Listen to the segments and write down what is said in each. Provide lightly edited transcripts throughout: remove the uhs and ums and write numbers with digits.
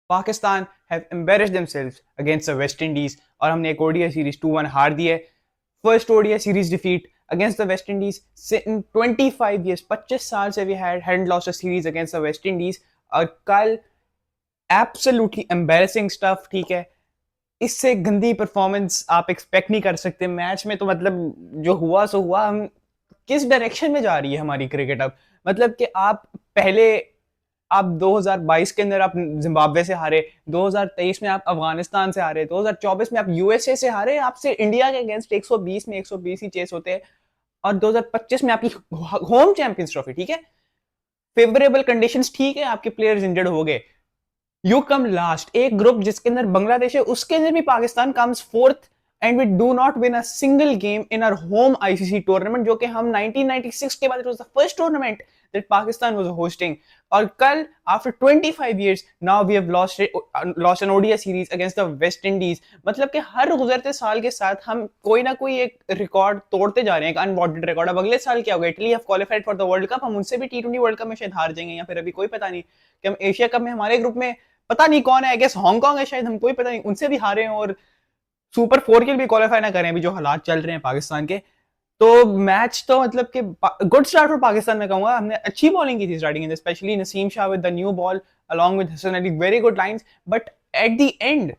Pakistan have embarrassed themselves against the West Indies और हमने एक ओडीआई सीरीज 2-1 हार दी है। First ODI series defeat against the West Indies in 25 years, 25 साल से we hadn't lost a series against the West Indies. और कल एब्सोल्युटली एम्बेरसिंग स्टफ, ठीक है। इससे गंदी परफॉर्मेंस आप एक्सपेक्ट नहीं कर सकते मैच में। तो मतलब जो हुआ सो हुआ। हम किस डायरेक्शन में जा रही है हमारी क्रिकेट अब? मतलब कि आप 2022 के अंदर आप जिम्बाब्वे से हारे, 2023 में आप अफगानिस्तान से हारे, 2024 में आप यूएसए से हारे। आपसे इंडिया के अगेंस्ट 120 में 120 ही चेस होते हैं। और 2025 में आपकी होम चैंपियंस ट्रॉफी, ठीक है, फेवरेबल कंडीशंस, ठीक है, आपके प्लेयर्स इंजर्ड हो गए, यू कम लास्ट। एक ग्रुप जिसके अंदर बांग्लादेश है, उसके अंदर भी Pakistan comes fourth and we do not win a single game in our home ICC tournament, जो कि हम 1996 के बाद it was the first tournament that Pakistan was hosting. और कल after 25 years now we have lost an ODI series against the West Indies. मतलब कि हर गुजरते साल के साथ हम कोई ना कोई एक रिकॉर्ड तोड़ते जा रहे हैं, एक अनवांटेड रिकॉर्ड। अब अगले साल क्या होगा? Italy have qualified for the world cup, हम उनसे भी टी20 वर्ल्ड कप में शायद हार जाएंगे, या फिर अभी कोई पता नहीं कि हम एशिया कप में हमारे ग्रुप में पता नहीं कौन है, आई गेस हांगकांग है शायद, हम कोई पता नहीं, उनसे भी हारे हैं और सुपर 4 के लिए भी क्वालिफाई ना करें अभी जो हालात चल रहे हैं पाकिस्तान के। तो मैच तो मतलब कि गुड स्टार्ट फॉर पाकिस्तान में कहूंगा। हमने अच्छी बॉलिंग की थी स्टार्टिंग में, specially Naseem Shah with the new ball along with Hasan Ali, very good lines. But at the end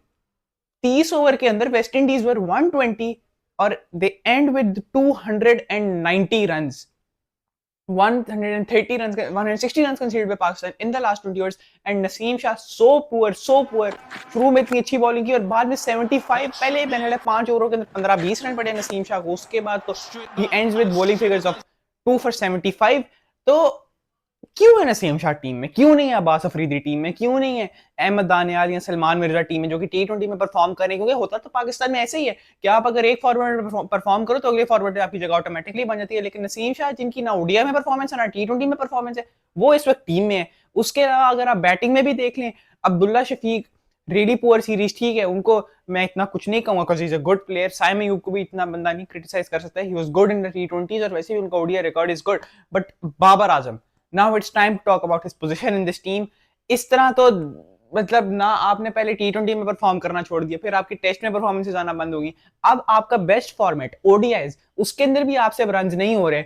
30 over के अंदर वेस्ट इंडीज वर 120 और they end with 290 runs, 130 runs, 160 runs conceded by Pakistan in the last 20 overs, and Naseem Shah so poor, so poor। शुरू में इतनी अच्छी bowling की और बाद में 75, पहले पहले 5 ओवरों के अंदर 15-20 रन पड़े नसीम शाह को। उसके बाद तो he ends with bowling figures of 2 for 75। तो क्यों है नसीम शाह टीम में, क्यों नहीं है अब्बास अफरीदी टीम में, क्यों नहीं है अहमद दानियाल या सलमान मिर्जा टीम में, जो कि टी20 में परफॉर्म करें? क्योंकि होता तो पाकिस्तान में ऐसे ही है कि आप अगर एक फॉर्मेट में परफॉर्म करो तो अगले फॉर्मेट में आपकी जगह ऑटोमेटिकली बन जाती है। लेकिन नसीम शाह, जिनकी ना ओडीआई में परफॉर्मेंस है ना टी20 में परफॉर्मेंस है, वो इस वक्त टीम में है। उसके अलावा अगर आप बैटिंग में भी देख लें, Abdullah Shafique really poor series, ठीक है, उनको मैं इतना कुछ नहीं कहूंगा because he is a good player. Saim Ayub को भी इतना बंदा नहीं क्रिटिसाइज कर सकता है, he was good in the टी20 और वैसे भी उनका ODI record is good. But Babar Azam, now it's time to talk about his position in this team. इस तरह तो मतलब ना, आपने पहले टी20 में परफॉर्म करना छोड़ दिया, फिर आपकी टेस्ट में परफॉर्मेंसेस आना बंद होगी। अब आपका बेस्ट फॉर्मेट ओडीआईज, उसके अंदर भी आपसे रन नहीं हो रहे।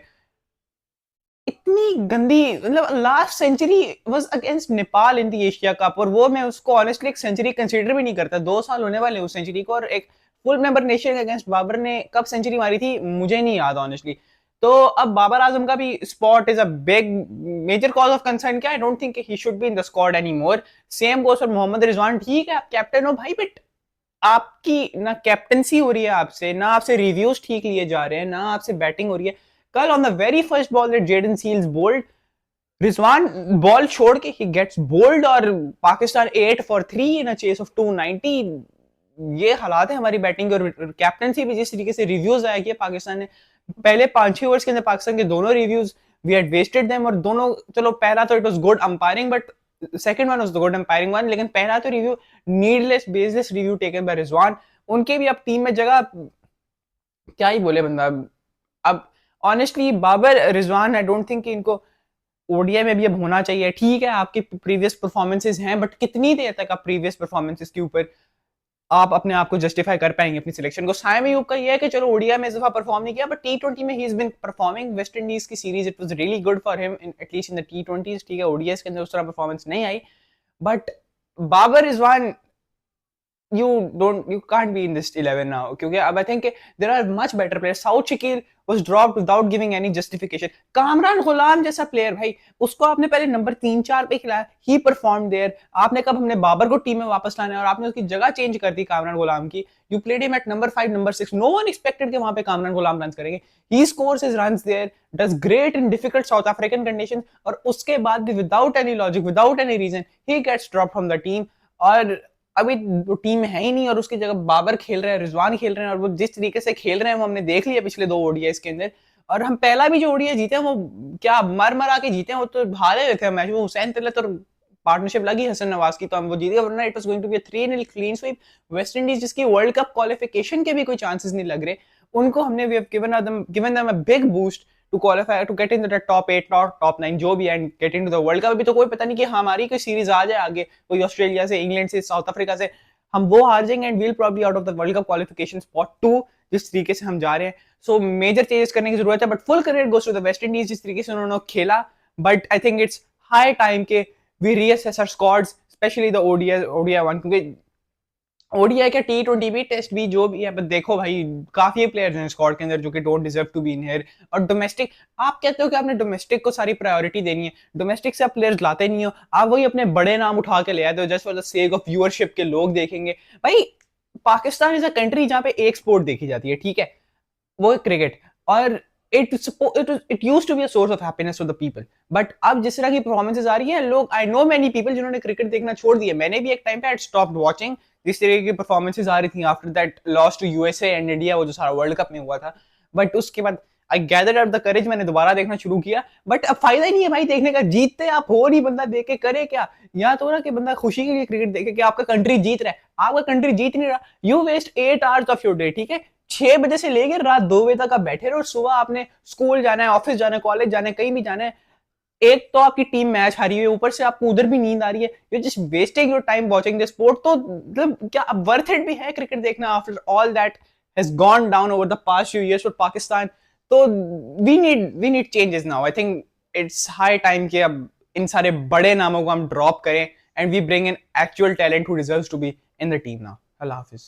इतनी गंदी, मतलब last century was against Nepal in the Asia Cup, और वो मैं उसको ऑनेस्टली एक सेंचुरी कंसीडर भी नहीं करता। 2 साल होने वाले उस सेंचुरी को, और एक फुल मेंबर नेशन के अगेंस्ट बाबर ने कब सेंचुरी मारी थी मुझे नहीं याद ऑनेस्टली। तो अब बाबर आजम का भी spot is a big major cause of concern. क्या, I don't think he should be in the squad any more. Same goes for Mohammad Rizwan, ठीक है आप कैप्टन हो भाई, बट आपकी ना कैप्टनसी हो रही है आपसे, ना आपसे रिव्यूज ठीक लिए जा रहे हैं, ना आपसे बैटिंग हो रही है। कल on the very first ball that Jayden Seales bowled, Rizwan ball छोड़ के ही गेट्स बोल्ड और Pakistan 8 for 3 in a chase of 290। ये हालात है हमारी बैटिंग और कैप्टनसी भी जिस तरीके से रिव्यूज आया कि पाकिस्तान ने पहले 5-6 ओवर्स के अंदर पाकिस्तान के दोनों reviews we had wasted them. और दोनों, चलो पहला तो it was good umpiring but second one was the good umpiring one, लेकिन पहला तो review needless baseless review taken by Rizwan. उनके भी अब टीम में जगह, क्या ही बोले बंदा। अब honestly Babar Rizwan, I don't think इनको ओडीआई में भी अब होना चाहिए। ठीक है आपके प्रीवियस परफॉर्मेंसेस हैं, बट कितनी देर तक आप प्रीवियस परफॉर्मेंसेस के ऊपर आप अपने आप को जस्टिफाई कर पाएंगे अपनी सिलेक्शन को? साइम अयूब का ये है कि चलो ओडीआई में इस दफा परफॉर्म नहीं किया, बट टी20 में he is been performing. West Indies की series it was really good for him in at least in the टी20, ठीक है, ओडीआई के अंदर उस तरह परफॉर्मेंस नहीं आई। But Babar Rizwan, you can't be in this 11 now, क्योंकि अब I think there are much better players। Saud Shakeel was dropped without giving any justification। Kamran Ghulam जैसा प्लेयर भाई, उसको आपने पहले नंबर 3-4 पे खिलाया, ही परफॉर्म देयर। आपने कब हमने बाबर को टीम में वापस लाना है और आपने उसकी जगह चेंज कर दी कामरान गुलाम की। You played him at number 5 number 6, no one expected कि वहां पे कामरान गुलाम रन करेंगे। He scores his runs there, does great in difficult South African conditions, और उसके बाद भी without any logic, without any reason he gets dropped from the team. और अभी वो टीम में है ही नहीं और उसकी जगह बाबर खेल रहे हैं, रिजवान खेल रहे हैं, और वो जिस तरीके से खेल रहे हैं वो हमने देख लिया पिछले 2 ओडीआई के अंदर। और हम पहला भी जो ओडीआई जीते हैं वो क्या मर मरा के जीते हैं, वो तो हारे हुए थे मैच। वो हुसैन तिलत और पार्टनरशिप लगी हसन नवाज की तो हम वो जीत गए, वरना it was going to be a 3-0 clean sweep. West Indies जिसकी वर्ल्ड कप क्वालिफिकेशन के भी कोई चांसेस नहीं लग रहे, उनको हमने we have given them a big boost to qualify to get in the top 8 top 9 जो भी and get into the world cup. अभी तो कोई पता नहीं कि हमारी कोई सीरीज आ जाए आगे, कोई ऑस्ट्रेलिया से, इंग्लैंड से, साउथ अफ्रीका से, हम वो हार जाएंगे and will probably out of the world cup qualification spot 2 जिस तरीके से हम जा रहे हैं। सो मेजर चेंजेस करने की जरूरत है, but full credit goes to the West Indies जिस तरीके से उन्होंने खेला। But I think it's high time के we reassess our squads, especially the ODI one, क्योंकि ओडीआई का T20 भी, टेस्ट भी, जो भी है, बट देखो भाई काफी प्लेयर्स हैं स्क्वाड के अंदर जो कि don't deserve to be in here. और डोमेस्टिक, आप कहते हो कि आपने डोमेस्टिक को सारी प्रायोरिटी देनी है, डोमेस्टिक से आप प्लेयर्स लाते नहीं हो, आप वही अपने बड़े नाम उठा के ले आते हो just for the sake of viewership के लोग देखेंगे। भाई पाकिस्तान इज अ कंट्री जहां पे एक स्पोर्ट देखी जाती है, ठीक है, वो क्रिकेट, और it used to be a source of happiness for the people. But अब जिस तरह की परफॉर्मेंसेस आ रही हैं, लोग, आई नो मेनी पीपल जिन्होंने क्रिकेट देखना छोड़ दिया, मैंने भी एक टाइम पे आई स्टॉप्ड वाचिंग जिस तरह की परफॉर्मेंसेस आ रही थी after that loss to USA and India, वो जो सारा वर्ल्ड कप में हुआ था। बट उसके बाद I gathered up the courage, मैंने दोबारा देखना शुरू किया, बट अब फायदा ही नहीं है भाई देखने का, जीतते आप हो नहीं, बंदा देख के करे क्या। या तो ना कि बंदा खुशी के लिए क्रिकेट देखे कि आपका कंट्री जीत रहा है, आपका कंट्री जीत नहीं रहा, you waste 8 hours of your day, ठीक है, 6 बजे से लेकर रात 2 बजे तक आप बैठे रहो, सुबह आपने स्कूल जाना है, ऑफिस जाना है, कॉलेज जाना है, कहीं भी जाना है, एक तो आपकी टीम मैच हारी हुई है, ऊपर से आपको उधर भी नींद आ रही है, you just wasting your time watching the sport. तो मतलब क्या अब वर्थ इट भी है क्रिकेट देखना after all that has gone down over the past few years for Pakistan? तो we need changes now. I think it's high time कि अब इन सारे बड़े नामों को हम ड्रॉप करें and we bring in actual talent who deserves to be in the team now. अल्लाह हाफिज।